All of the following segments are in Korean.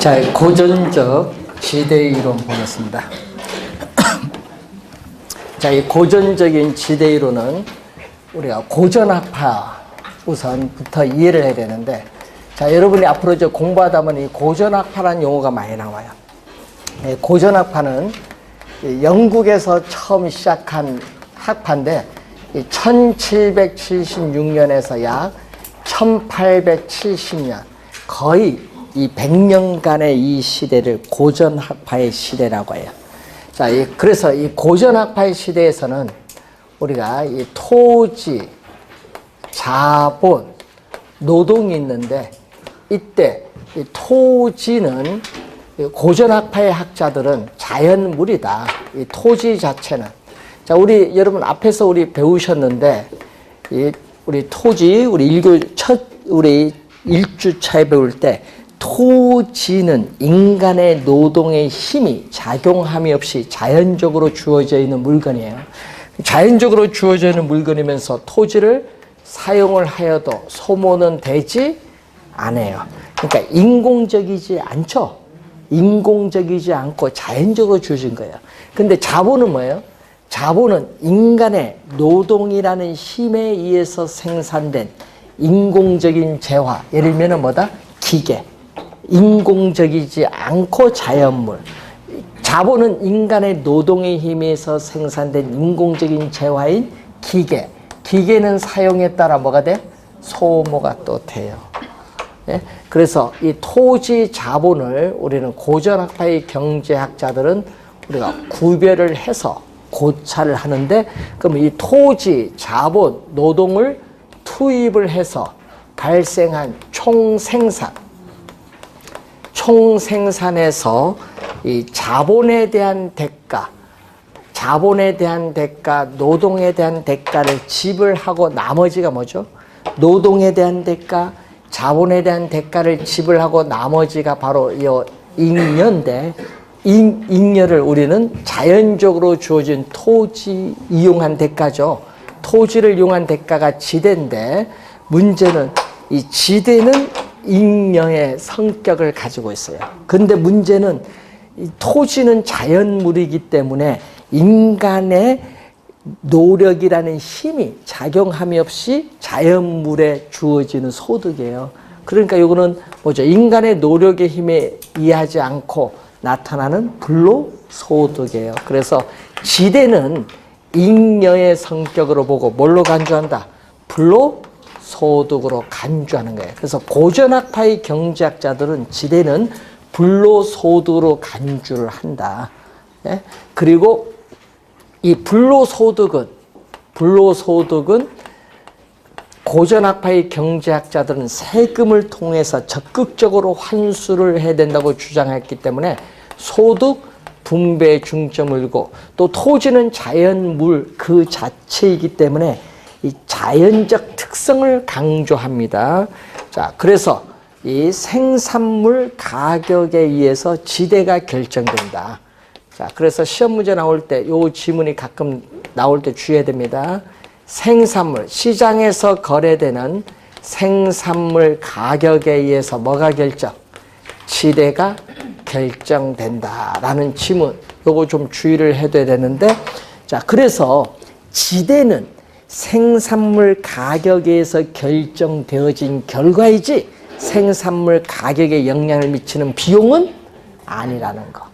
자, 고전적 지대 이론 보겠습니다. 자, 이 고전적인 지대 이론은 우리가 고전학파 우선부터 이해를 해야 되는데, 자, 여러분이 앞으로 이제 공부하다 보니 고전학파라는 용어가 많이 나와요. 고전학파는 영국에서 처음 시작한 학파인데 1776년에서 약 1870년 거의 이 100년간의 이 시대를 고전학파의 시대라고 해요. 자, 그래서 이 고전학파의 시대에서는 우리가 이 토지, 자본, 노동이 있는데, 이때 이 토지는 고전학파의 학자들은 자연물이다. 이 토지 자체는. 자, 여러분 앞에서 우리 배우셨는데, 우리 토지, 우리 1주차에 배울 때, 토지는 인간의 노동의 힘이 작용함이 없이 자연적으로 주어져 있는 물건이에요. 자연적으로 주어져 있는 물건이면서 토지를 사용을 하여도 소모는 되지 않아요. 그러니까 인공적이지 않죠. 인공적이지 않고 자연적으로 주어진 거예요. 근데 자본은 뭐예요? 자본은 인간의 노동이라는 힘에 의해서 생산된 인공적인 재화. 예를 들면 뭐다? 기계. 인공적이지 않고 자연물. 자본은 인간의 노동의 힘에서 생산된 인공적인 재화인 기계. 기계는 사용에 따라 뭐가 돼? 소모가 또 돼요. 예? 그래서 이 토지 자본을 우리는 고전학파의 경제학자들은 우리가 구별을 해서 고찰을 하는데, 그럼 이 토지, 자본, 노동을 투입을 해서 발생한 총생산에서 이 자본에 대한 대가, 노동에 대한 대가를 지불하고 나머지가 뭐죠? 노동에 대한 대가, 자본에 대한 대가를 지불하고 나머지가 바로 이 잉여인데, 잉여를 우리는 자연적으로 주어진 토지 이용한 대가죠. 토지를 이용한 대가가 지대인데, 문제는 이 지대는 잉여의 성격을 가지고 있어요. 근데 문제는 이 토지는 자연물이기 때문에 인간의 노력이라는 힘이 작용함이 없이 자연물에 주어지는 소득이에요. 그러니까 이거는 뭐죠? 인간의 노력의 힘에 의하지 않고 나타나는 불로소득이에요. 그래서 지대는 잉여의 성격으로 보고 뭘로 간주한다? 불로소득으로 간주하는 거예요. 그래서 고전학파의 경제학자들은 지대는 불로소득으로 간주를 한다. 예? 그리고 이 불로소득은 고전학파의 경제학자들은 세금을 통해서 적극적으로 환수를 해야 된다고 주장했기 때문에 소득 분배에 중점을 두고, 또 토지는 자연물 그 자체이기 때문에 이 자연적 특성을 강조합니다. 자, 그래서 이 생산물 가격에 의해서 지대가 결정된다. 자, 그래서 시험 문제 나올 때 요 지문이 가끔 나올 때 주의해야 됩니다. 생산물, 시장에서 거래되는 생산물 가격에 의해서 뭐가 결정? 지대가 결정된다라는 지문. 요거 좀 주의를 해둬야 되는데, 자, 그래서 지대는 생산물 가격에 의해서 결정되어진 결과이지 생산물 가격에 영향을 미치는 비용은 아니라는 거.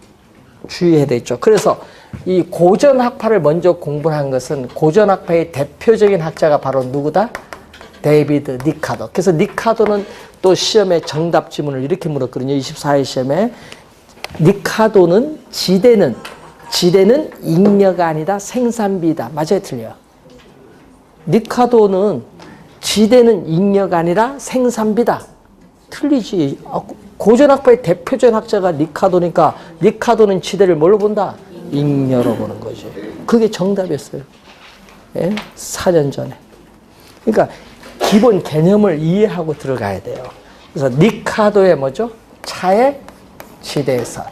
주의해야 되죠. 그래서 이 고전학파를 먼저 공부한 것은 고전학파의 대표적인 학자가 바로 누구다? 데이비드 리카도. 그래서 리카도는 또 시험에 정답 지문을 이렇게 물었거든요. 24회 시험에. 리카도는 지대는 잉여가 아니다. 생산비다. 맞아요? 틀려요? 리카도는 지대는 잉여가 아니라 생산비다. 틀리지. 고전학파의 대표적인 학자가 리카도니까 리카도는 지대를 뭘로 본다? 잉여로 보는 거죠. 그게 정답이었어요. 예? 4년 전에. 그러니까 기본 개념을 이해하고 들어가야 돼요. 그래서 리카도의 뭐죠? 차의 지대설.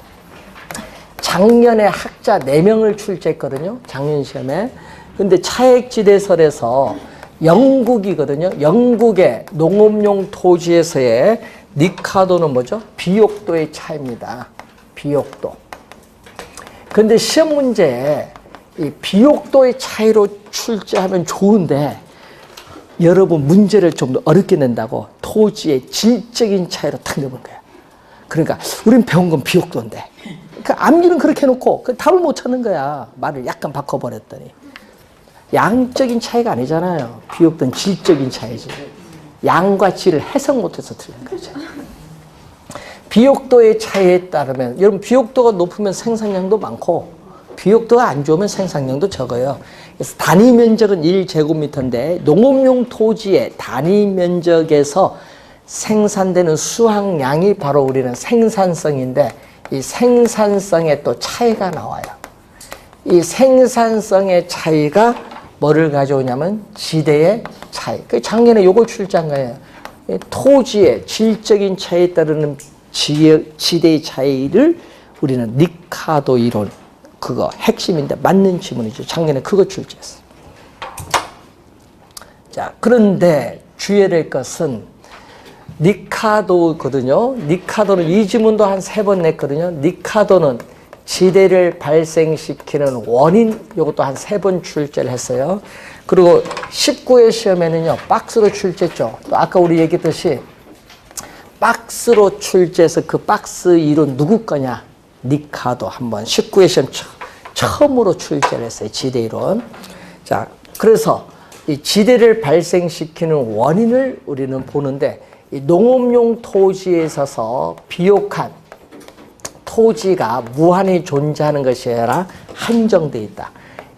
작년에 학자 4명을 출제했거든요. 작년 시험에. 근데 차액 지대설에서 영국이거든요. 영국의 농업용 토지에서의 니카도는 뭐죠? 비옥도의 차이입니다. 비옥도. 그런데 시험 문제에 이 비옥도의 차이로 출제하면 좋은데 여러분 문제를 좀 더 어렵게 낸다고 토지의 질적인 차이로 탁 내본 거야. 그러니까 우린 배운 건 비옥도인데 그 암기는 그렇게 해놓고 그 답을 못 찾는 거야. 말을 약간 바꿔버렸더니. 양적인 차이가 아니잖아요. 비옥도는 질적인 차이지. 양과 질을 해석 못해서 틀린 거죠. 비옥도의 차이에 따르면 여러분 비옥도가 높으면 생산량도 많고 비옥도가 안 좋으면 생산량도 적어요. 그래서 단위 면적은 1제곱미터인데 농업용 토지의 단위 면적에서 생산되는 수확량이 바로 우리는 생산성인데 이 생산성에 또 차이가 나와요. 이 생산성의 차이가 뭐를 가져오냐면 지대의 차이. 작년에 요걸 출제한 거예요. 토지의 질적인 차이에 따르는 지대의 차이를 우리는 니카도 이론, 그거 핵심인데 맞는 지문이죠. 작년에 그거 출제했어요. 자, 그런데 주의해야 될 것은 니카도거든요. 니카도는 이 지문도 한 3번 냈거든요. 니카도는 지대를 발생시키는 원인, 이것도 한 3번 출제를 했어요. 그리고 19회 시험에는요, 박스로 출제했죠. 또 아까 우리 얘기했듯이 박스로 출제해서 그 박스 이론 누구 거냐? 니카도 한번 19회 시험 처음으로 출제를 했어요. 지대 이론. 자, 그래서 이 지대를 발생시키는 원인을 우리는 보는데 이 농업용 토지에 있어서 비옥한 토지가 무한히 존재하는 것이 아니라 한정되어 있다.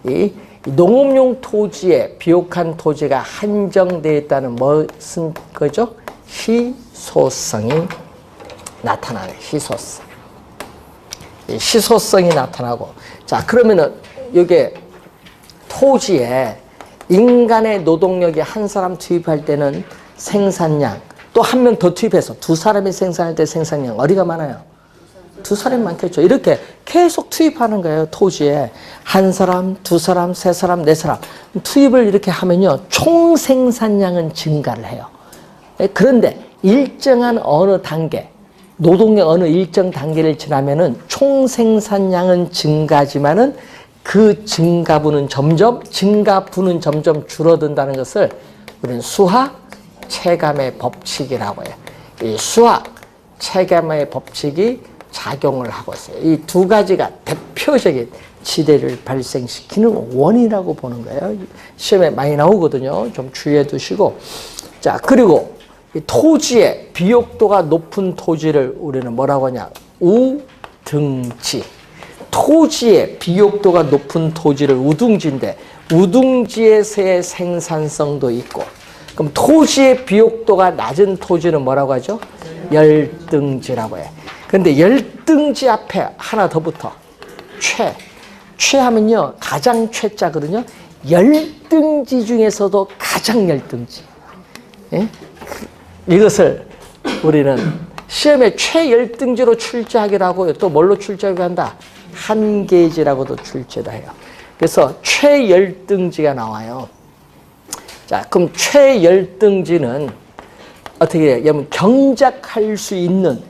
이 농업용 토지에 비옥한 토지가 한정되어 있다는 무슨 거죠? 희소성이 나타나네. 희소성. 이 희소성이 나타나고, 자, 그러면은 이게 토지에 인간의 노동력이 한 사람 투입할 때는 생산량, 또 한 명 더 투입해서 2사람이 생산할 때 생산량 어디가 많아요? 2사람이 많겠죠. 이렇게 계속 투입하는 거예요. 토지에 한 사람, 2사람, 3사람, 4사람 투입을 이렇게 하면요, 총 생산량은 증가를 해요. 그런데 일정한 어느 단계, 노동력 어느 일정 단계를 지나면은 총 생산량은 증가지만은 그 증가분은 점점 줄어든다는 것을 우리는 수학 체감의 법칙이라고 해요. 이 수학 체감의 법칙이 작용을 하고 있어요. 이 2가지가 대표적인 지대를 발생시키는 원인이라고 보는 거예요. 시험에 많이 나오거든요. 좀 주의해 두시고. 자, 그리고 이 토지의 비옥도가 높은 토지를 우리는 뭐라고 하냐? 우등지. 토지의 비옥도가 높은 토지를 우등지인데 우등지에서의 생산성도 있고, 그럼 토지의 비옥도가 낮은 토지는 뭐라고 하죠? 열등지라고 해. 그런데 열등지 앞에 하나 더 붙어. 최하면요, 가장 최자거든요. 열등지 중에서도 가장 열등지. 예? 이것을 우리는 시험에 최열등지로 출제하기도 하고 또 뭘로 출제하기도 한다? 한계지라고도 출제도 해요. 그래서 최열등지가 나와요. 자, 그럼 최열등지는 어떻게 해요? 여러분, 경작할 수 있는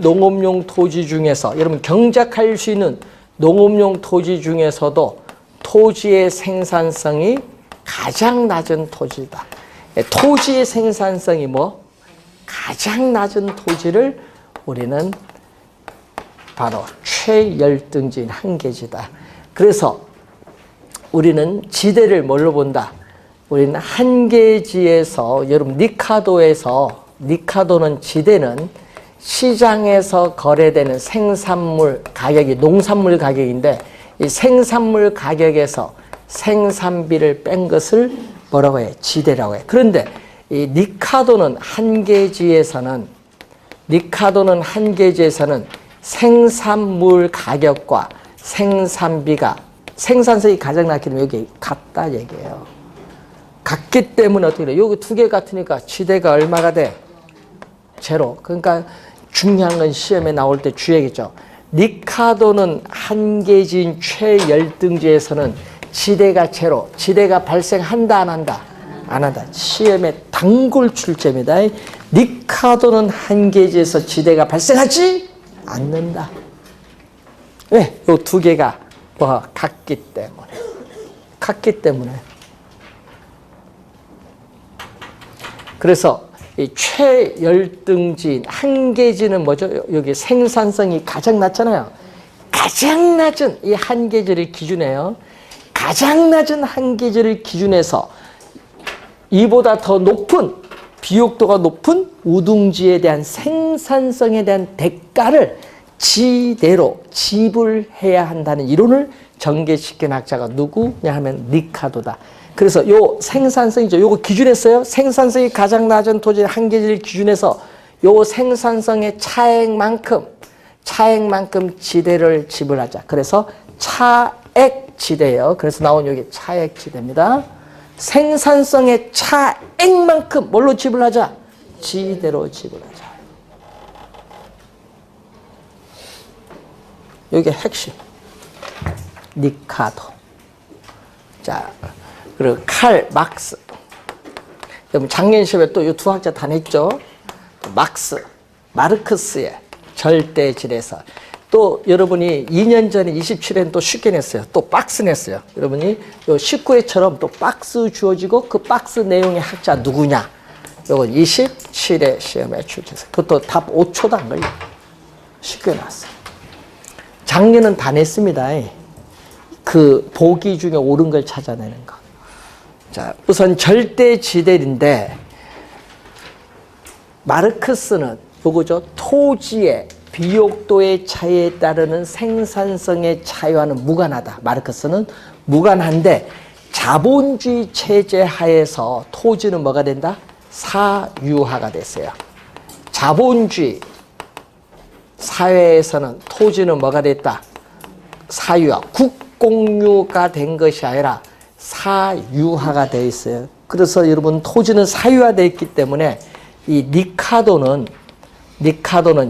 농업용 토지 중에서, 여러분, 경작할 수 있는 농업용 토지 중에서도 토지의 생산성이 가장 낮은 토지다. 토지의 생산성이 뭐? 가장 낮은 토지를 우리는 바로 최열등지인 한계지다. 그래서 우리는 지대를 뭘로 본다? 우리는 한계지에서, 여러분, 니카도는 지대는 시장에서 거래되는 생산물 가격이 농산물 가격인데 이 생산물 가격에서 생산비를 뺀 것을 뭐라고 해? 지대라고 해. 그런데 이 니카도는 한계지에서는 생산물 가격과 생산비가, 생산성이 가장 낮기 때문에 여기 같다 얘기예요. 같기 때문에 어떻게 돼? 여기 2개 같으니까 지대가 얼마가 돼? 제로. 그러니까 중요한 건 시험에 나올 때 주의하겠죠. 니카도는 한계지인 최열등지에서는 지대가 제로. 지대가 발생한다, 안 한다? 안 한다. 시험에 단골 출제입니다. 니카도는 한계지에서 지대가 발생하지 않는다. 왜? 이 두 개가 같기 때문에. 같기 때문에. 그래서 이 최열등지인 한계지는 뭐죠? 여기 생산성이 가장 낮잖아요. 가장 낮은 이 한계지를 기준해요. 가장 낮은 한계지를 기준해서 이보다 더 높은 비옥도가 높은 우둥지에 대한 생산성에 대한 대가를 지대로 지불해야 한다는 이론을 전개시킨 학자가 누구냐 하면 니카도다. 그래서 요 생산성이죠. 요거 기준했어요. 생산성이 가장 낮은 토지의 한계지를 기준해서 요 생산성의 차액만큼 지대를 지불하자. 그래서 차액지대예요. 그래서 나온 여기 차액지대입니다. 생산성의 차액만큼 뭘로 지불하자? 지대로 지불하자. 이게 핵심. 니카도. 자, 그리고 칼 막스. 여러분 작년 시험에 또 이 두 학자 다 냈죠. 막스, 마르크스의 절대질에서 또 여러분이 2년 전에 27회는 또 쉽게 냈어요. 또 박스 냈어요. 여러분이 요 19회처럼 또 박스 주어지고 그 박스 내용의 학자 누구냐? 요건 27회 시험에 출제했어요. 그것도 답 5초도 안 걸려. 쉽게 나왔어요. 작년은 다 냈습니다. 그 보기 중에 옳은 걸 찾아내는 거. 자, 우선 절대지대인데 마르크스는 요거죠. 토지의 비옥도의 차이에 따르는 생산성의 차이와는 무관하다. 마르크스는 무관한데 자본주의 체제 하에서 토지는 뭐가 된다? 사유화가 됐어요. 자본주의 사회에서는 토지는 뭐가 됐다? 사유화, 국공유가 된 것이 아니라 사유화가 되어 있어요. 그래서 여러분 토지는 사유화되어 있기 때문에 이 니카도는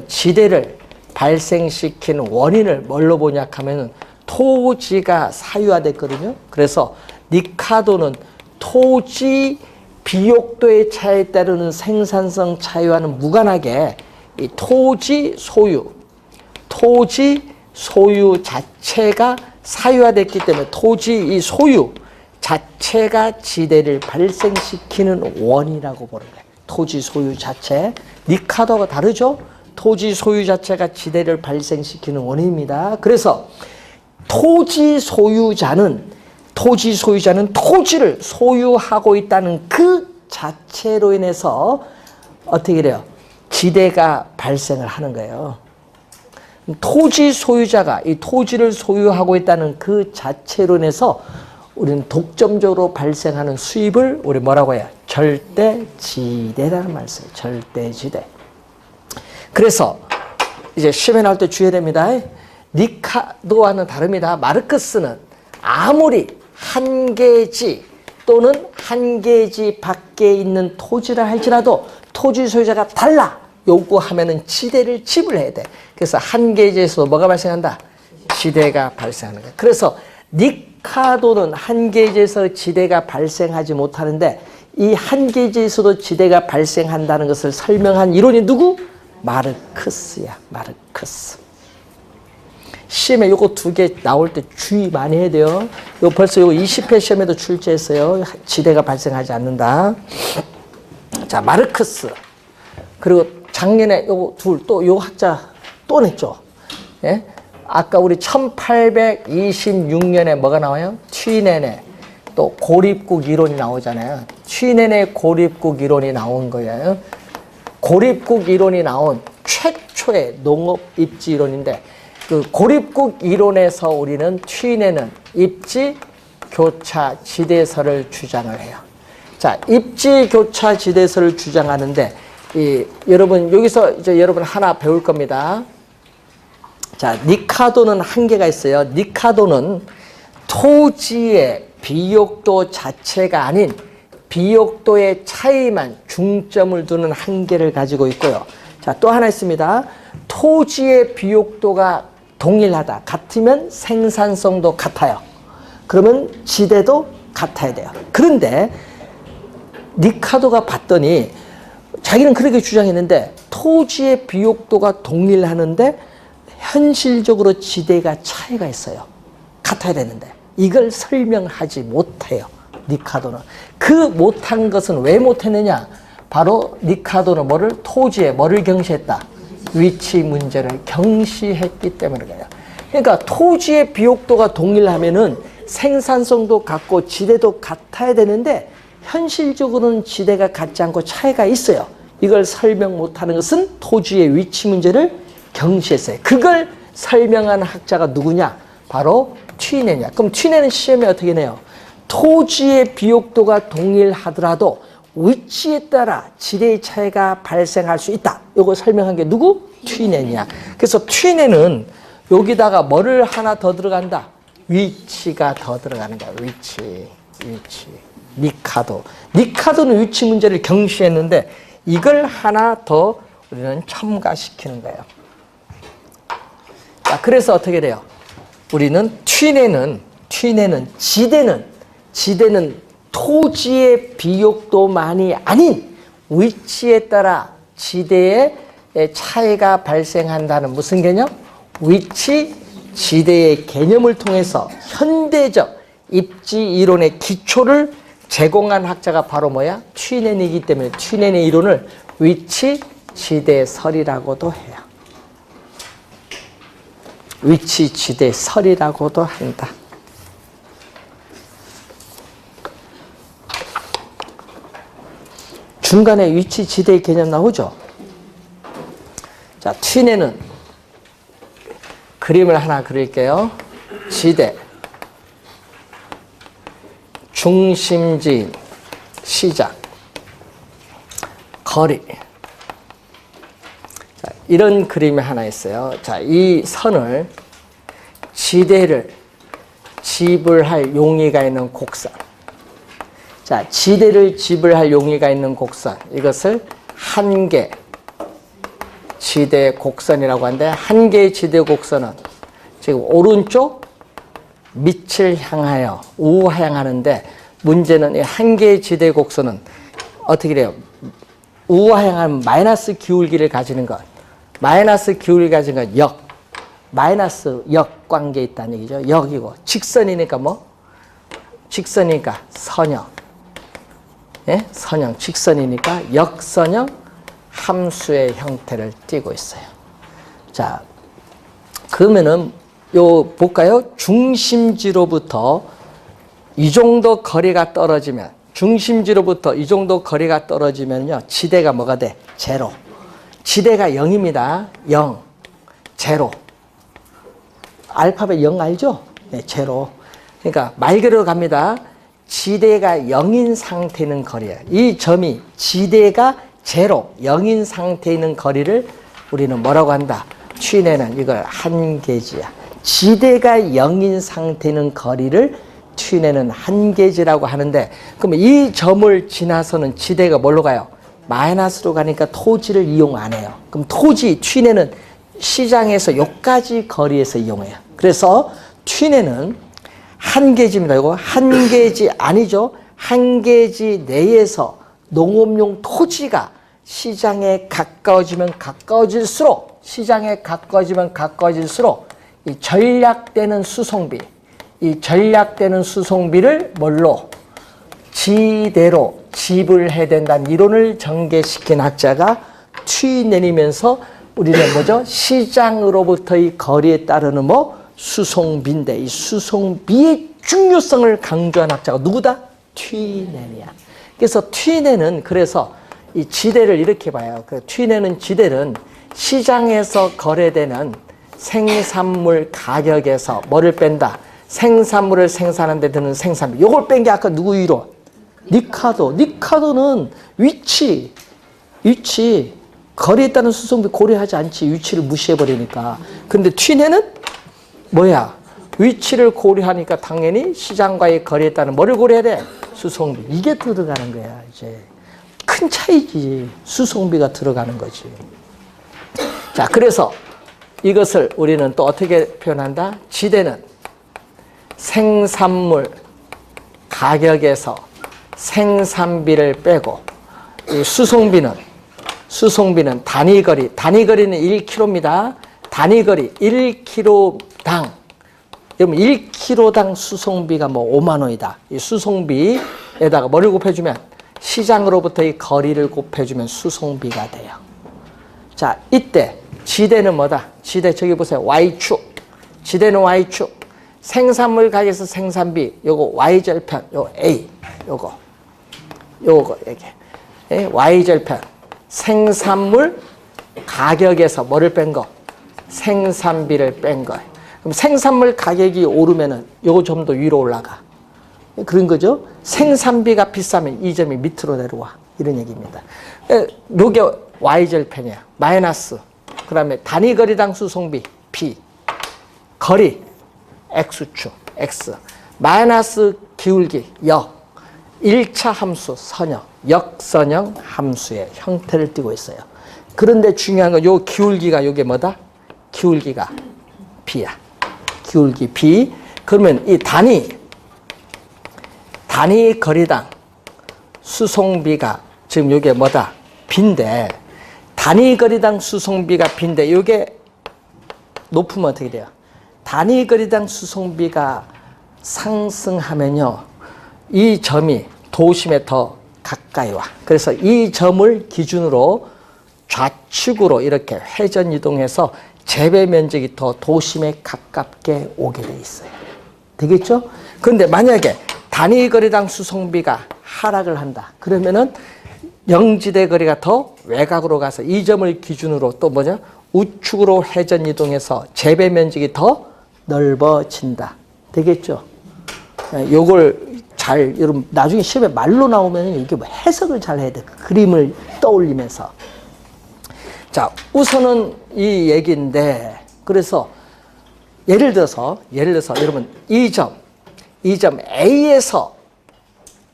지대를 발생시키는 원인을 뭘로 보냐 하면 토지가 사유화됐거든요. 그래서 니카도는 토지 비옥도의 차이에 따르는 생산성 차이와는 무관하게 이 토지 소유 자체가 사유화됐기 때문에 토지 이 소유 자체가 지대를 발생시키는 원이라고 보는 거예요. 토지 소유 자체. 니카도가 다르죠? 토지 소유 자체가 지대를 발생시키는 원인입니다. 그래서 토지 소유자는 토지를 소유하고 있다는 그 자체로 인해서 어떻게 돼요? 지대가 발생을 하는 거예요. 토지 소유자가 이 토지를 소유하고 있다는 그 자체로 인해서 우리는 독점적으로 발생하는 수입을 우리 뭐라고 해요? 절대지대라는 말씀이에요. 절대지대. 그래서 이제 시험에 나올 때 주의해야 됩니다. 니카도와는 다릅니다. 마르크스는 아무리 한계지 또는 한계지 밖에 있는 토지를 할지라도 토지 소유자가 달라 요구하면은 지대를 지불해야 돼. 그래서 한계지에서 뭐가 발생한다? 지대가 발생하는 거예요. 그래서 니카도는 한계지에서 지대가 발생하지 못하는데 이 한계지에서도 지대가 발생한다는 것을 설명한 이론이 누구? 마르크스야. 마르크스. 시험에 요거 두 개 나올 때 주의 많이 해야 돼요. 요 벌써 요거 20회 시험에도 출제했어요. 지대가 발생하지 않는다. 자, 마르크스. 그리고 작년에 요거 둘 또 요 학자 또 냈죠. 예? 아까 우리 1826년에 뭐가 나와요? 취네네. 또 고립국 이론이 나오잖아요. 취네네 고립국 이론이 나온 거예요. 고립국 이론이 나온 최초의 농업 입지 이론인데 그 고립국 이론에서 우리는 취네는 입지 교차 지대설을 주장을 해요. 자, 입지 교차 지대설을 주장하는데 여러분 여기서 이제 여러분 하나 배울 겁니다. 자, 니카도는 한계가 있어요. 니카도는 토지의 비옥도 자체가 아닌 비옥도의 차이만 중점을 두는 한계를 가지고 있고요. 자, 또 하나 있습니다. 토지의 비옥도가 동일하다. 같으면 생산성도 같아요. 그러면 지대도 같아야 돼요. 그런데 리카도가 봤더니 자기는 그렇게 주장했는데 토지의 비옥도가 동일하는데 현실적으로 지대가 차이가 있어요. 같아야 되는데 이걸 설명하지 못해요. 리카도는. 그 못한 것은 왜 못했느냐? 바로 리카도는 토지에 뭐를 경시했다? 위치 문제를 경시했기 때문에 그래요. 그러니까 토지의 비옥도가 동일하면은 생산성도 같고 지대도 같아야 되는데 현실적으로는 지대가 같지 않고 차이가 있어요. 이걸 설명 못하는 것은 토지의 위치 문제를 경시했어요. 그걸 설명한 학자가 누구냐? 바로 튀네냐. 그럼 튀네는 시험에 어떻게 내요? 토지의 비옥도가 동일하더라도 위치에 따라 지대의 차이가 발생할 수 있다. 이거 설명한 게 누구? 튀네냐. 그래서 튀네는 여기다가 뭐를 하나 더 들어간다? 위치가 더 들어가는 거야. 위치. 리카도는 위치 문제를 경시했는데 이걸 하나 더 우리는 첨가시키는 거예요. 자, 그래서 어떻게 돼요? 우리는 튀네는 지대는 토지의 비옥도만이 아닌 위치에 따라 지대의 차이가 발생한다는 무슨 개념? 위치, 지대의 개념을 통해서 현대적 입지 이론의 기초를 제공한 학자가 바로 뭐야? 튀넨이기 때문에 튀넨의 이론을 위치, 지대설이라고도 해요. 위치, 지대설이라고도 한다. 중간에 위치, 지대의 개념 나오죠? 자, 튀넨은 그림을 하나 그릴게요. 지대, 중심지인, 시작, 거리. 자, 이런 그림이 하나 있어요. 자, 이 선을 지대를 지불할 용의가 있는 곡선. 자, 지대를 지불할 용의가 있는 곡선. 이것을 한 개 지대 곡선이라고 하는데 한 개의 지대 곡선은 지금 오른쪽 밑을 향하여 우하향하는데 문제는 이 한 개의 지대 곡선은 어떻게 돼요? 우하향하면 마이너스 기울기를 가지는 것. 마이너스 기울기 가지는 것 역. 마이너스 역 관계에 있다는 얘기죠. 역이고 직선이니까 뭐? 직선이니까 선형. 예? 선형. 직선이니까 역선형 함수의 형태를 띠고 있어요. 자, 그러면은 요 볼까요? 중심지로부터 이 정도 거리가 떨어지면 중심지로부터 이 정도 거리가 떨어지면요. 지대가 뭐가 돼? 제로. 지대가 0입니다. 0. 제로. 알파벳 0 알죠? 네, 제로. 그러니까 말 그대로 갑니다. 지대가 0인 상태에 있는 거리예요. 이 점이 지대가 제로, 0인 상태에 있는 거리를 우리는 뭐라고 한다? 튀네는 이걸 한계지야. 지대가 0인 상태에 있는 거리를 튀네는 한계지라고 하는데 그러면 이 점을 지나서는 지대가 뭘로 가요? 마이너스로 가니까 토지를 이용 안 해요. 그럼 토지, 튀네는 시장에서 여기까지 거리에서 이용해요. 그래서 튀네는 한계지입니다. 이거 한계지 아니죠? 한계지 내에서 농업용 토지가 시장에 가까워지면 가까워질수록 이 전략되는 수송비, 이 전략되는 수송비를 뭘로? 지대로 지불해야 된다는 이론을 전개시킨 학자가 튀내리면서 우리는 뭐죠? 시장으로부터의 거리에 따르는 뭐? 수송비인데 이 수송비의 중요성을 강조한 학자가 누구다? 튀네이야. 그래서 튀네는 그래서 이 지대를 이렇게 봐요. 그 튀네는 지대는 시장에서 거래되는 생산물 가격에서 뭐를 뺀다? 생산물을 생산하는 데 드는 생산비. 요걸 뺀 게 아까 누구 위로? 리카도. 리카도는 위치. 거리에 따른 수송비 고려하지 않지. 위치를 무시해버리니까. 근데 튀네는 뭐야? 위치를 고려하니까 당연히 시장과의 거리에 따른 뭐를 고려해야 돼? 수송비. 이게 들어가는 거야, 이제. 큰 차이지. 수송비가 들어가는 거지. 자, 그래서 이것을 우리는 또 어떻게 표현한다? 지대는 생산물 가격에서 생산비를 빼고 이 수송비는 단위거리는 1kg입니다. 단위거리 1kg당 그러면 1kg당 수송비가 뭐 5만 원이다. 이 수송비에다가 뭐를 곱해주면 시장으로부터의 거리를 곱해주면 수송비가 돼요. 자, 이때 지대는 뭐다? 지대 저기 보세요. Y축. 지대는 Y축. 생산물 가격에서 생산비 요거 Y절편 요 A 요거 이게 Y절편 생산물 가격에서 뭐를 뺀 거? 생산비를 뺀 거예요. 그럼 생산물 가격이 오르면은 요거 좀 더 위로 올라가. 그런 거죠. 생산비가 비싸면 이 점이 밑으로 내려와. 이런 얘기입니다. 요게 Y절편이야. 마이너스. 그 다음에 단위거리당 수송비 B. 거리 X축 X. 마이너스 기울기 역. 1차 함수 선형. 역선형 함수의 형태를 띠고 있어요. 그런데 중요한 건 요 기울기가 요게 뭐다? 기울기가 B야. 기울기 B. 그러면 이 단위 거리당 수송비가 지금 요게 뭐다? B인데 단위 거리당 수송비가 B인데 요게 높으면 어떻게 돼요? 단위 거리당 수송비가 상승하면요. 이 점이 도심에 더 가까이 와. 그래서 이 점을 기준으로 좌측으로 이렇게 회전 이동해서 재배 면적이 더 도심에 가깝게 오게 돼 있어요. 되겠죠? 그런데 만약에 단위 거리당 수송비가 하락을 한다. 그러면은 영지대 거리가 더 외곽으로 가서 이 점을 기준으로 또 뭐냐? 우측으로 회전 이동해서 재배 면적이 더 넓어진다. 되겠죠? 요걸 잘 여러분 나중에 시험에 말로 나오면 이게 뭐 해석을 잘 해야 돼. 그림을 떠올리면서. 자, 우선은 이 얘기인데 그래서 예를 들어서 여러분 이 점 A에서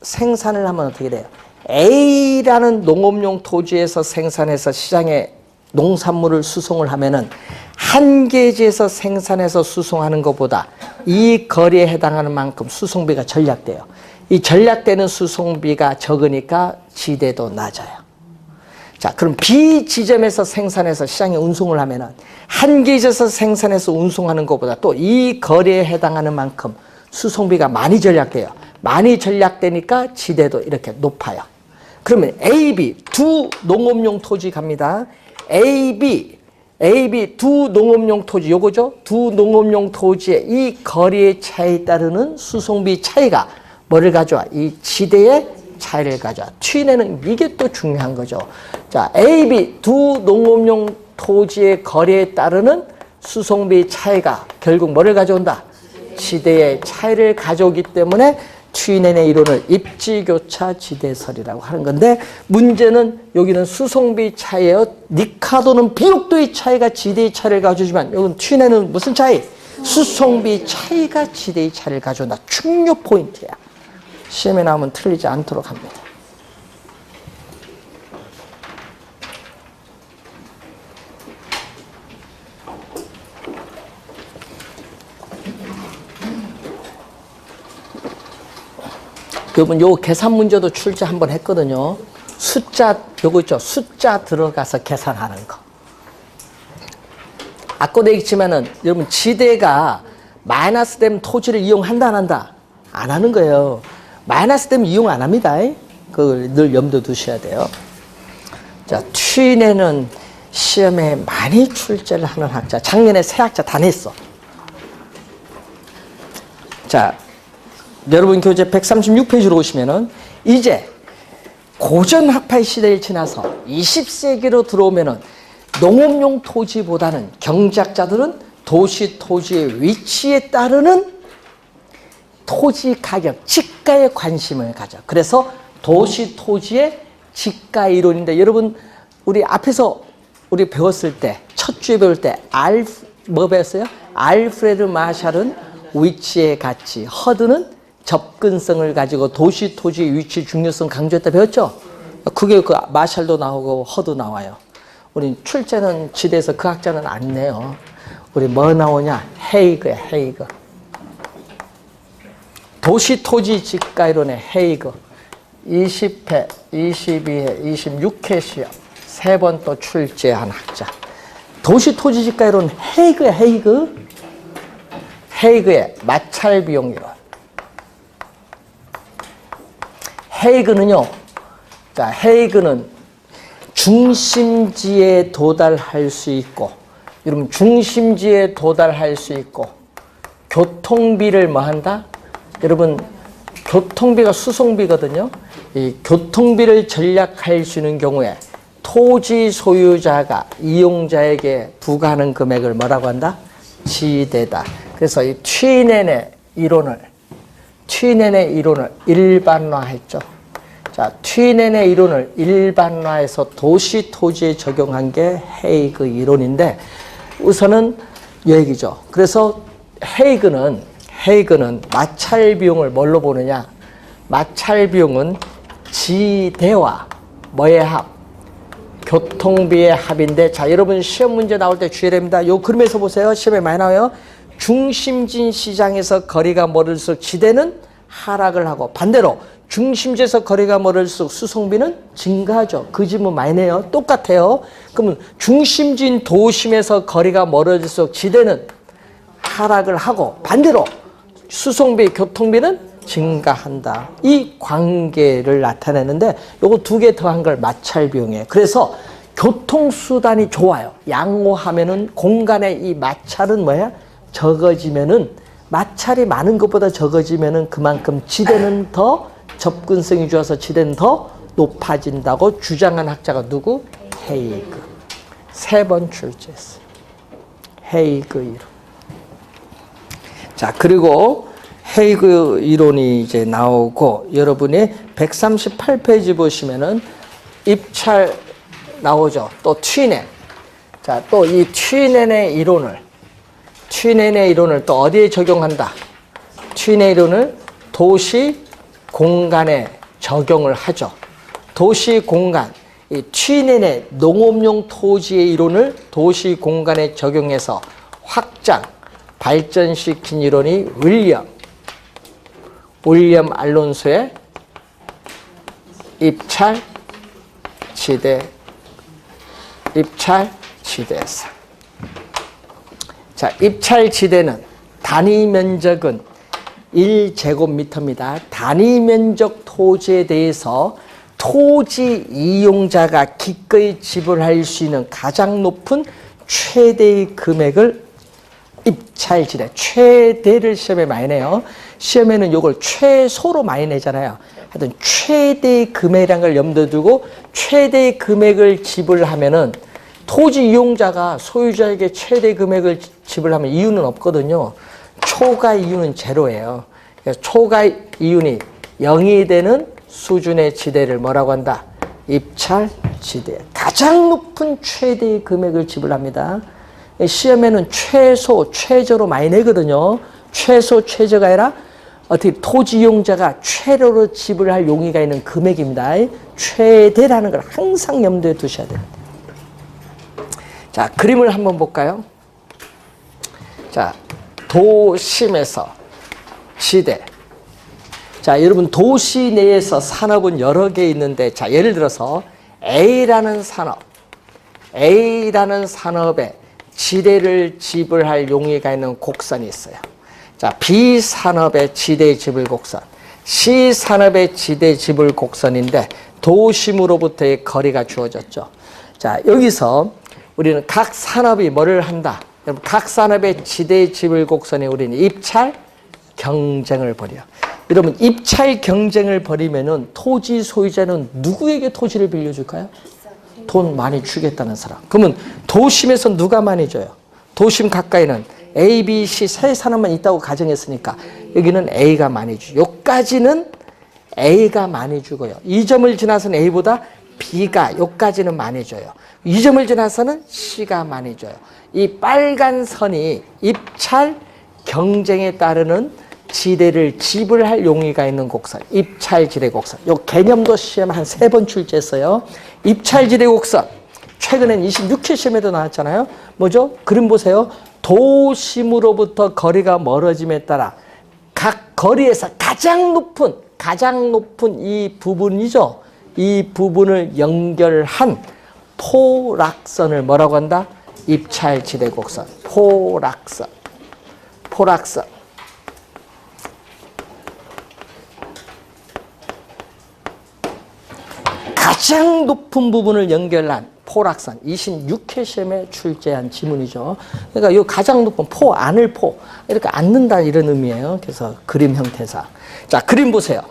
생산을 하면 어떻게 돼요? A라는 농업용 토지에서 생산해서 시장에 농산물을 수송을 하면은 한 개지에서 생산해서 수송하는 것보다 이 거리에 해당하는 만큼 수송비가 절약돼요. 이 절약되는 수송비가 적으니까 지대도 낮아요. 자, 그럼 B 지점에서 생산해서 시장에 운송을 하면은 한 개지에서 생산해서 운송하는 것보다 또 이 거리에 해당하는 만큼 수송비가 많이 절약돼요. 많이 절약되니까 지대도 이렇게 높아요. 그러면 A, B 두 농업용 토지 갑니다. A, B 두 농업용 토지 요거죠. 두 농업용 토지의 이 거리의 차이에 따르는 수송비 차이가 뭐를 가져와? 이 지대의 차이를 가져와. T내는 이게 또 중요한 거죠. 자, A, B 두 농업용 토지의 거리에 따르는 수송비 차이가 결국 뭐를 가져온다? 지대의 차이를 가져오기 때문에 T내의 이론을 입지교차 지대설이라고 하는 건데 문제는 여기는 수송비 차이예요. 니카도는 비록 이 차이가 지대의 차이를 가져주지만 여기는 T내는 무슨 차이? 수송비 차이가 지대의 차이를 가져온다. 중요 포인트야. 시험에 나오면 틀리지 않도록 합니다. 여러분 요 계산 문제도 출제 한번 했거든요. 숫자 요거 있죠. 숫자 들어가서 계산하는 거. 아까도 얘기했지만은 여러분 지대가 마이너스 되면 토지를 이용한다 안 한다? 안 하는 거예요. 마이너스 되면 이용 안 합니다. 그걸 늘 염두에 두셔야 돼요. 자, T내는 시험에 많이 출제를 하는 학자. 작년에 세 학자 다 냈어. 자, 여러분 교재 136페이지로 오시면은 이제 고전 학파의 시대를 지나서 20세기로 들어오면은 농업용 토지보다는 경제학자들은 도시 토지의 위치에 따르는 토지 가격, 지가에 관심을 가져. 그래서 도시 토지의 지가 이론인데 여러분 우리 앞에서 우리 배웠을 때 첫 주에 배울 때 뭐 배웠어요? 알프레드 마샬은 위치의 가치, 허드는 접근성을 가지고 도시 토지의 위치 중요성 강조했다 배웠죠? 그게 그 마샬도 나오고 허도 나와요. 우리 출제는 지대에서 그 학자는 안 내요. 우리 뭐 나오냐? 헤이그야, 헤이그. 도시 토지 지가 이론의 헤이그 20회, 22회, 26회 시험 3번 또 출제한 학자. 도시 토지 지가 이론 헤이그야, 헤이그. 헤이그의 마찰 비용 이론. 헤이그는요, 그러니까 헤이그는 중심지에 도달할 수 있고, 여러분 중심지에 도달할 수 있고, 교통비를 뭐 한다? 여러분 교통비가 수송비거든요. 이 교통비를 절약할 수 있는 경우에 토지 소유자가 이용자에게 부과하는 금액을 뭐라고 한다? 지대다. 그래서 이 튀넨의 이론을 일반화했죠. 자, 튀넨의 이론을 일반화해서 도시 토지에 적용한 게 헤이그 이론인데, 우선은 이 얘기죠. 그래서 헤이그는 마찰 비용을 뭘로 보느냐? 마찰 비용은 지대와 뭐의 합? 교통비의 합인데, 자, 여러분 시험 문제 나올 때 주의해야 됩니다. 요 그림에서 보세요. 시험에 많이 나와요. 중심진 시장에서 거리가 멀을수록 지대는 하락을 하고, 반대로 중심지에서 거리가 멀을수록 수송비는 증가하죠. 그 질문 많이 내요. 똑같아요. 그러면 중심진 도심에서 거리가 멀어질수록 지대는 하락을 하고, 반대로 수송비, 교통비는 증가한다. 이 관계를 나타내는데, 요거 두 개 더한 걸 마찰 비용이에요. 그래서 교통수단이 좋아요. 양호하면은 공간의 이 마찰은 뭐야? 적어지면은, 마찰이 많은 것보다 적어지면은 그만큼 지대는 더 접근성이 좋아서 지대는 더 높아진다고 주장한 학자가 누구? 헤이그. 3번 출제했어요. 헤이그 이론. 자, 그리고 헤이그 이론이 이제 나오고, 여러분이 138페이지 보시면은 입찰 나오죠. 또 튀넨. 자, 또 이 튀넨의 이론을 또 어디에 적용한다? 튀넨 이론을 도시 공간에 적용을 하죠. 도시 공간. 이 튀넨의 농업용 토지의 이론을 도시 공간에 적용해서 확장, 발전시킨 이론이 윌리엄 알론소의 입찰 지대에서. 자, 입찰 지대는 단위 면적은 1제곱미터입니다. 단위 면적 토지에 대해서 토지 이용자가 기꺼이 지불할 수 있는 가장 높은 최대의 금액을 입찰 지대, 최대를 시험에 많이 내요. 시험에는 이걸 최소로 많이 내잖아요. 하여튼 최대의 금액이라는 걸 염두에 두고 최대의 금액을 지불하면은 토지 이용자가 소유자에게 최대 금액을 지불하면 이유는 없거든요. 초과 이윤은 제로예요. 그래서 초과 이윤이 0이 되는 수준의 지대를 뭐라고 한다? 입찰 지대. 가장 높은 최대의 금액을 지불합니다. 시험에는 최소, 최저로 많이 내거든요. 최소, 최저가 아니라 어떻게 토지 이용자가 최대로 지불할 용의가 있는 금액입니다. 최대라는 걸 항상 염두에 두셔야 됩니다. 자, 그림을 한번 볼까요? 자, 도심에서 지대. 자, 여러분 도시 내에서 산업은 여러 개 있는데, 자, 예를 들어서 A라는 산업에 지대를 지불할 용의가 있는 곡선이 있어요. 자, B 산업의 지대 지불 곡선, C 산업의 지대 지불 곡선인데 도심으로부터의 거리가 주어졌죠. 자, 여기서 우리는 각 산업이 뭐를 한다? 여러분, 각 산업의 지대 지불 곡선에 우리는 입찰 경쟁을 벌여. 여러분, 입찰 경쟁을 벌이면은 토지 소유자는 누구에게 토지를 빌려줄까요? 돈 많이 주겠다는 사람. 그러면 도심에서 누가 많이 줘요? 도심 가까이는 A, B, C 세 산업만 있다고 가정했으니까 여기는 A가 많이 주죠. 여기까지는 A가 많이 주고요. 이 점을 지나서는 A보다 B가 여기까지는 많이 줘요. 이 점을 지나서는 C가 많이 줘요. 이 빨간 선이 입찰 경쟁에 따르는 지대를 지불할 용의가 있는 곡선, 입찰 지대 곡선. 요 개념도 시험 한 3번 출제했어요. 입찰 지대 곡선. 최근엔 26회 시험에도 나왔잖아요. 뭐죠? 그림 보세요. 도심으로부터 거리가 멀어짐에 따라 각 거리에서 가장 높은 이 부분이죠. 이 부분을 연결한 포락선을 뭐라고 한다? 입찰지대곡선. 포락선. 가장 높은 부분을 연결한 포락선. 26회 시험에 출제한 지문이죠. 그러니까 이 가장 높은 포, 안을 포. 이렇게 앉는다 이런 의미예요. 그래서 그림 형태사. 자, 그림 보세요.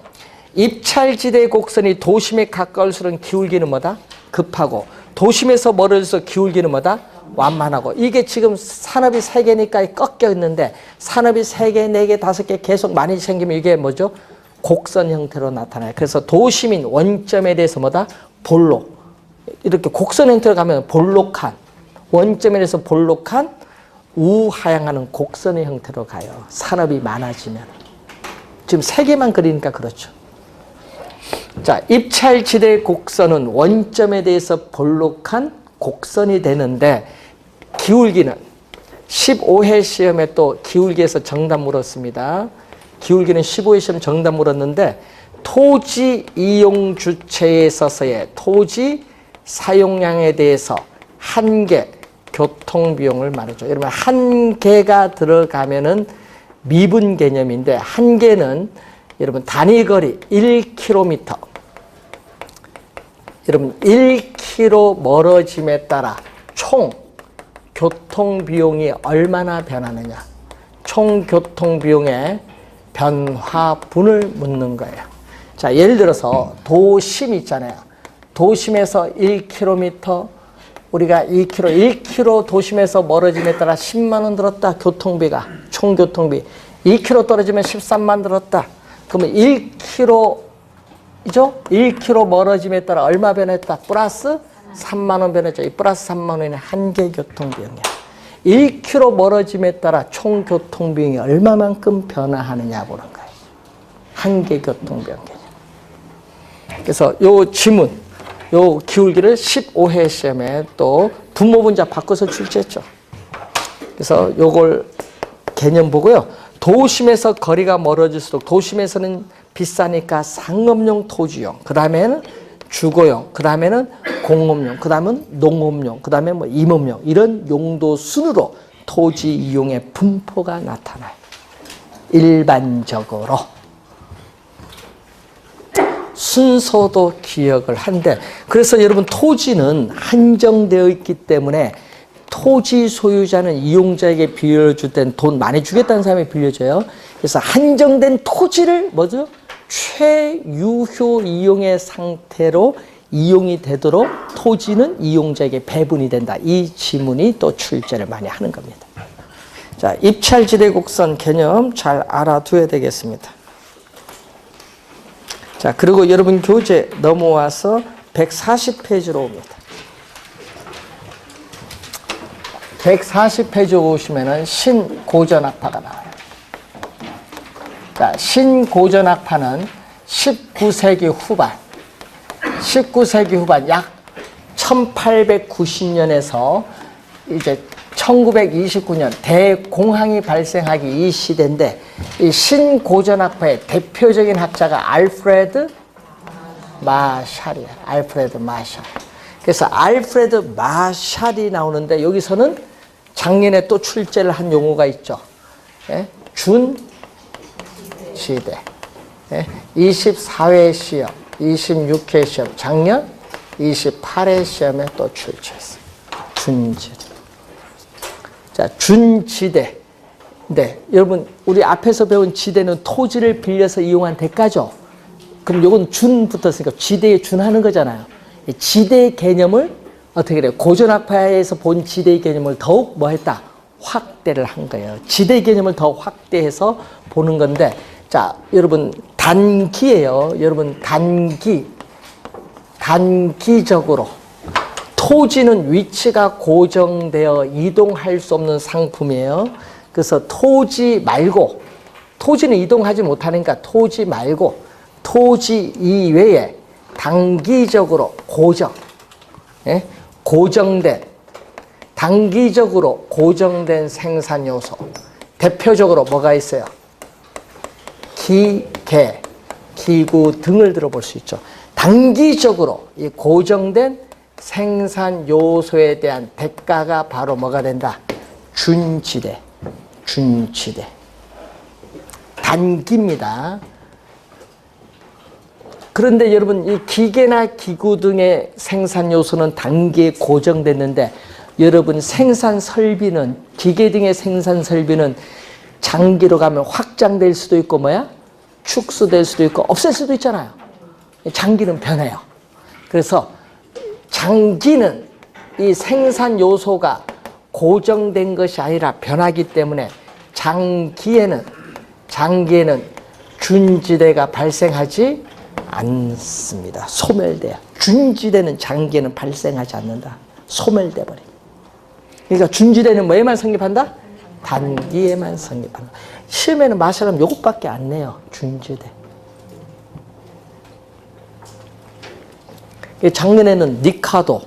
입찰지대 곡선이 도심에 가까울수록 기울기는 뭐다? 급하고, 도심에서 멀어질수록 기울기는 뭐다? 완만하고. 이게 지금 산업이 3개니까 꺾여 있는데, 산업이 3개, 4개, 5개 계속 많이 생기면 이게 뭐죠? 곡선 형태로 나타나요. 그래서 도심인 원점에 대해서 뭐다? 볼록. 이렇게 곡선 형태로 가면 볼록한, 원점에 대해서 볼록한 우하향하는 곡선의 형태로 가요. 산업이 많아지면. 지금 3개만 그리니까 그렇죠. 자, 입찰지대 곡선은 원점에 대해서 볼록한 곡선이 되는데, 기울기는 15회 시험에 또 기울기에서 정답 물었습니다. 기울기는 15회 시험 정답 물었는데, 토지 이용 주체에 있어서의 토지 사용량에 대해서 한계, 교통비용을 말해줘. 여러분, 한계가 들어가면은 미분 개념인데, 한계는 여러분 단위거리 1km. 여러분 1km 멀어짐에 따라 총 교통비용이 얼마나 변하느냐. 총 교통비용의 변화분을 묻는 거예요. 자, 예를 들어서 도심 있잖아요. 도심에서 1km, 우리가 1km 도심에서 멀어짐에 따라 10만 원 들었다. 교통비가, 총 교통비. 2km 떨어지면 13만 들었다. 그러면 1km죠? 1km 멀어짐에 따라 얼마 변했다? 플러스 3만 원 변했죠. 이 플러스 3만 원의 한계 교통비용이야. 1km 멀어짐에 따라 총 교통비용이 얼마만큼 변화하느냐 보는 거예요. 한계 교통비용 개념. 그래서 요 지문, 요 기울기를 15회 시험에 또 분모분자 바꿔서 출제했죠. 그래서 요걸 개념 보고요. 도심에서 거리가 멀어질수록, 도심에서는 비싸니까 상업용 토지용, 그 다음에는 주거용, 그 다음에는 공업용, 그 다음은 농업용, 그 다음에 뭐 임업용, 이런 용도 순으로 토지 이용의 분포가 나타나요. 일반적으로. 순서도 기억을 한데, 그래서 여러분 토지는 한정되어 있기 때문에 토지 소유자는 이용자에게 빌려줄 때는 돈 많이 주겠다는 사람이 빌려줘요. 그래서 한정된 토지를 뭐죠? 최유효 이용의 상태로 이용이 되도록 토지는 이용자에게 배분이 된다. 이 지문이 또 출제를 많이 하는 겁니다. 자, 입찰지대 곡선 개념 잘 알아둬야 되겠습니다. 자, 그리고 여러분 교재 넘어와서 140페이지로 옵니다. 140페이지 오시면은 신고전학파가 나와요. 자, 신고전학파는 19세기 후반 약 1890년에서 이제 1929년 대공황이 발생하기 이 시대인데, 이 신고전학파의 대표적인 학자가 알프레드 마샬이야. 알프레드 마샬. 그래서 알프레드 마샬이 나오는데, 여기서는 작년에 또 출제를 한 용어가 있죠. 예? 준지대. 예? 24회 시험, 26회 시험, 작년 28회 시험에 또 출제했어요. 준지대. 자, 준지대. 네, 여러분 우리 앞에서 배운 지대는 토지를 빌려서 이용한 대가죠. 그럼 요건 준 붙었으니까 지대에 준하는 거잖아요. 지대 개념을 어떻게 그래요? 고전학파에서 본 지대 개념을 더욱 뭐 했다? 확대를 한 거예요. 지대 개념을 더 확대해서 보는 건데, 자, 여러분 단기예요. 여러분 단기적으로 토지는 위치가 고정되어 이동할 수 없는 상품이에요. 그래서 토지 말고, 토지는 이동하지 못하니까 토지 말고 토지 이외에 단기적으로 예? 단기적으로 고정된 생산 요소. 대표적으로 뭐가 있어요? 기계, 기구 등을 들어볼 수 있죠. 단기적으로 이 고정된 생산 요소에 대한 대가가 바로 뭐가 된다? 준지대, 준지대. 단기입니다. 그런데 여러분, 이 기계나 기구 등의 생산 요소는 단기에 고정됐는데, 여러분 생산 설비는, 기계 등의 생산 설비는 장기로 가면 확장될 수도 있고 뭐야? 축소될 수도 있고 없앨 수도 있잖아요. 장기는 변해요. 그래서 장기는 이 생산 요소가 고정된 것이 아니라 변하기 때문에 장기에는 준지대가 발생하지 않습니다. 소멸돼요. 준지대는 장기에는 발생하지 않는다. 소멸돼 버려. 그러니까 준지대는 뭐에만 성립한다? 단기에만 성립한다. 시험에는 마샬은 요것밖에 안 내요. 준지대. 작년에는 니카도,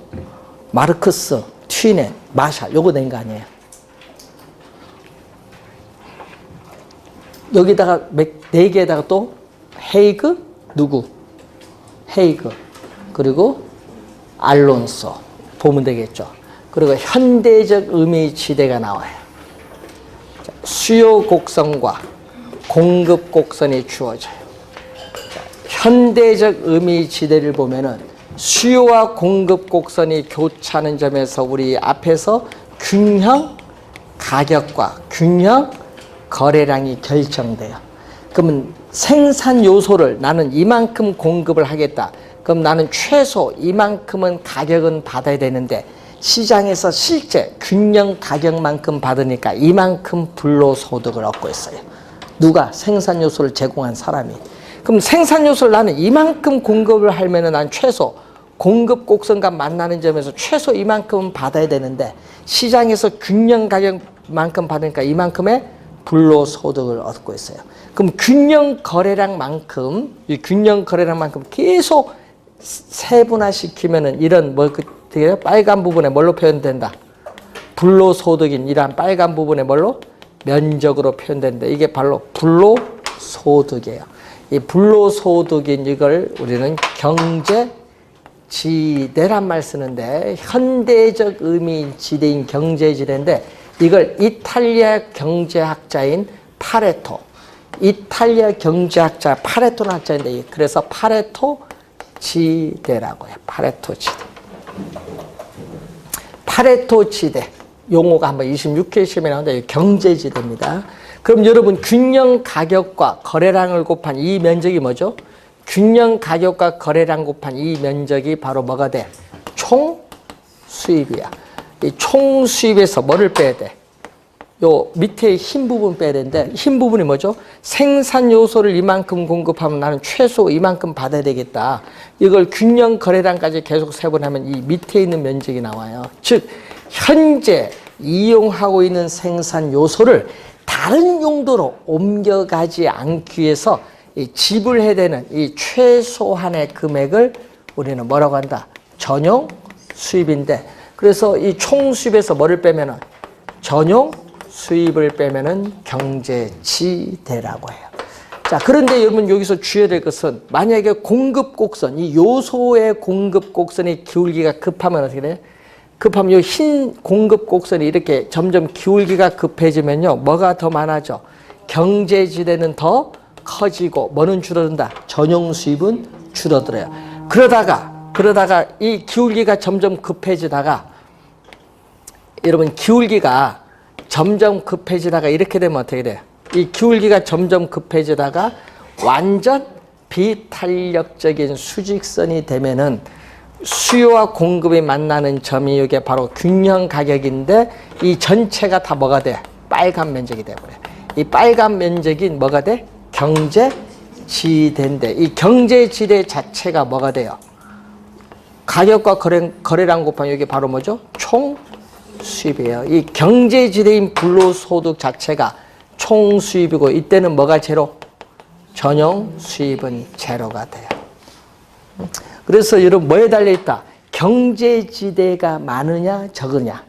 마르크스, 튀네, 마샬 요거 낸 거 아니에요. 여기다가 4개에다가 또 헤이그, 누구? 헤이그, 그리고 알론소 보면 되겠죠. 그리고 현대적 의미 지대가 나와요. 수요 곡선과 공급 곡선이 주어져요. 현대적 의미 지대를 보면은 수요와 공급 곡선이 교차하는 점에서 우리 앞에서 균형 가격과 균형 거래량이 결정돼요. 그러면 생산 요소를 나는 이만큼 공급을 하겠다. 그럼 나는 최소 이만큼은 가격은 받아야 되는데 시장에서 실제 균형 가격만큼 받으니까 이만큼 불로소득을 얻고 있어요. 누가? 생산 요소를 제공한 사람이. 그럼 생산 요소를 나는 이만큼 공급을 하면은 난 최소 공급 곡선과 만나는 점에서 최소 이만큼은 받아야 되는데 시장에서 균형 가격만큼 받으니까 이만큼의 불로소득을 얻고 있어요. 그럼 균형 거래량만큼, 이 균형 거래량만큼 계속 세분화시키면은 이런 되게 빨간 부분에 뭘로 표현된다? 불로소득인 이러한 빨간 부분에 뭘로? 면적으로 표현되는데 이게 바로 불로소득이에요. 이 불로소득인 이걸 우리는 경제지대란 말 쓰는데 현대적 의미인 지대인 경제지대인데 이걸 이탈리아 경제학자인 파레토, 이탈리아 경제학자 파레토는 학자인데 그래서 파레토 지대라고 해요. 파레토 지대. 파레토 지대 용어가 한번 26회 시험에 나오는데 경제지대입니다. 그럼 여러분 균형 가격과 거래량을 곱한 이 면적이 뭐죠? 균형 가격과 거래량 곱한 이 면적이 바로 뭐가 돼? 총 수입이야. 이 총 수입에서 뭐를 빼야 돼? 요 밑에 흰 부분 빼야 되는데 흰 부분이 뭐죠? 생산 요소를 이만큼 공급하면 나는 최소 이만큼 받아야 되겠다. 이걸 균형 거래량까지 계속 세분하면 이 밑에 있는 면적이 나와요. 즉 현재 이용하고 있는 생산 요소를 다른 용도로 옮겨가지 않기 위해서 이 지불해야 되는 이 최소한의 금액을 우리는 뭐라고 한다? 전용 수입인데 그래서 이 총 수입에서 뭐를 빼면은 전용 수입을 빼면은 경제지대라고 해요. 자, 그런데 여러분 여기서 주의해야 될 것은 만약에 공급 곡선, 이 요소의 공급 곡선이 기울기가 급하면 어떻게 돼요? 급하면 이 흰 공급 곡선이 이렇게 점점 기울기가 급해지면요. 뭐가 더 많아져? 경제지대는 더 커지고 뭐는 줄어든다? 전용 수입은 줄어들어요. 그러다가 이 기울기가 점점 급해지다가 여러분 기울기가 점점 급해지다가 이렇게 되면 어떻게 돼요? 이 기울기가 점점 급해지다가 완전 비탄력적인 수직선이 되면은 수요와 공급이 만나는 점이 이게 바로 균형 가격인데 이 전체가 다 뭐가 돼? 빨간 면적이 돼버려요. 이 빨간 면적이 뭐가 돼? 경제지대인데 이 경제지대 자체가 뭐가 돼요? 가격과 거래량 곱하면 이게 바로 뭐죠? 총 수입이에요. 이 경제지대인 불로소득 자체가 총 수입이고 이때는 뭐가 제로? 전용 수입은 제로가 돼요. 그래서 여러분 뭐에 달려있다? 경제지대가 많으냐 적으냐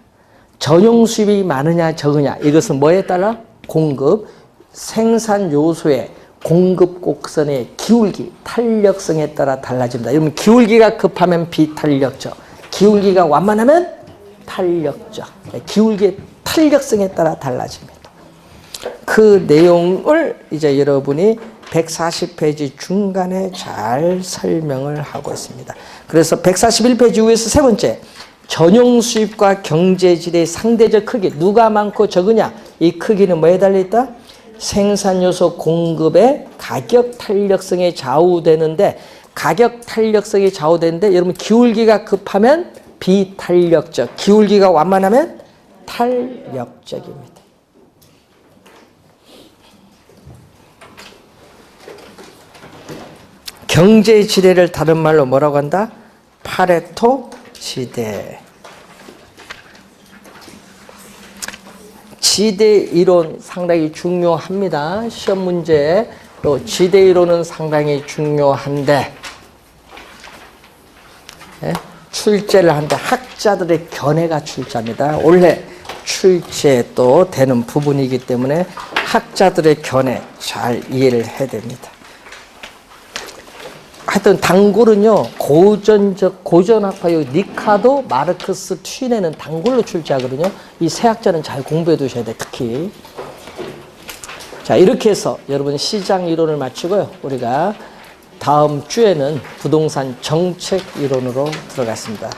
전용 수입이 많으냐 적으냐 이것은 뭐에 따라? 공급, 생산 요소의 공급 곡선의 기울기, 탄력성에 따라 달라집니다. 여러분 기울기가 급하면 비탄력적, 기울기가 완만하면 탄력적. 기울기의 탄력성에 따라 달라집니다. 그 내용을 이제 여러분이 140페이지 중간에 잘 설명을 하고 있습니다. 그래서 141페이지 위에서 세 번째, 전용 수입과 경제질의 상대적 크기, 누가 많고 적으냐, 이 크기는 뭐에 달려있다? 생산 요소 공급의 가격 탄력성에 좌우되는데, 가격 탄력성이 좌우되는데 여러분 기울기가 급하면 비탄력적, 기울기가 완만하면 탄력적입니다. 경제 지대를 다른 말로 뭐라고 한다? 파레토 지대. 지대 이론 상당히 중요합니다. 시험 문제 지대 이론은 상당히 중요한데 출제를 하는데 학자들의 견해가 출제합니다. 원래 출제 또 되는 부분이기 때문에 학자들의 견해 잘 이해를 해야 됩니다. 하여튼 단골은요, 고전학파의 리카도, 마르크스, 튀네는 단골로 출제하거든요. 이 세 학자는 잘 공부해 두셔야 돼, 특히. 자, 이렇게 해서 여러분 시장 이론을 마치고요. 우리가 다음 주에는 부동산 정책 이론으로 들어갔습니다.